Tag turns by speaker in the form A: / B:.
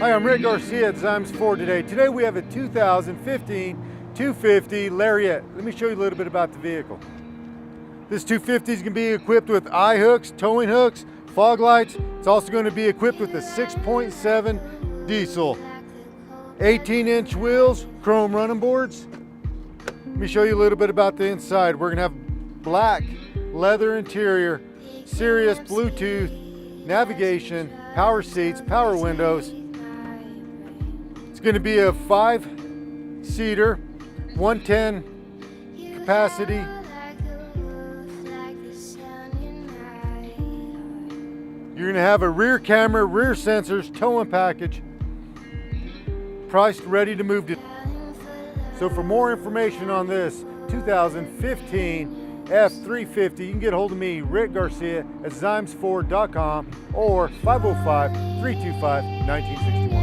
A: Hi, I'm Rick Garcia at Ziems Ford today. Today we have a 2015 250 Lariat. Let me show you a little bit about the vehicle. This 250 is going to be equipped with eye hooks, towing hooks, fog lights. It's also going to be equipped with a 6.7 diesel. 18-inch wheels, chrome running boards. Let me show you a little bit about the inside. We're going to have black leather interior, Sirius Bluetooth, navigation, power seats, power windows. It's going to be a 5-seater, 110 capacity. You're going to have a rear camera, rear sensors, towing package, priced ready to move to. So for more information on this 2015 F-350, you can get a hold of me, Rick Garcia, at ziemsford.com or 505-325-1961.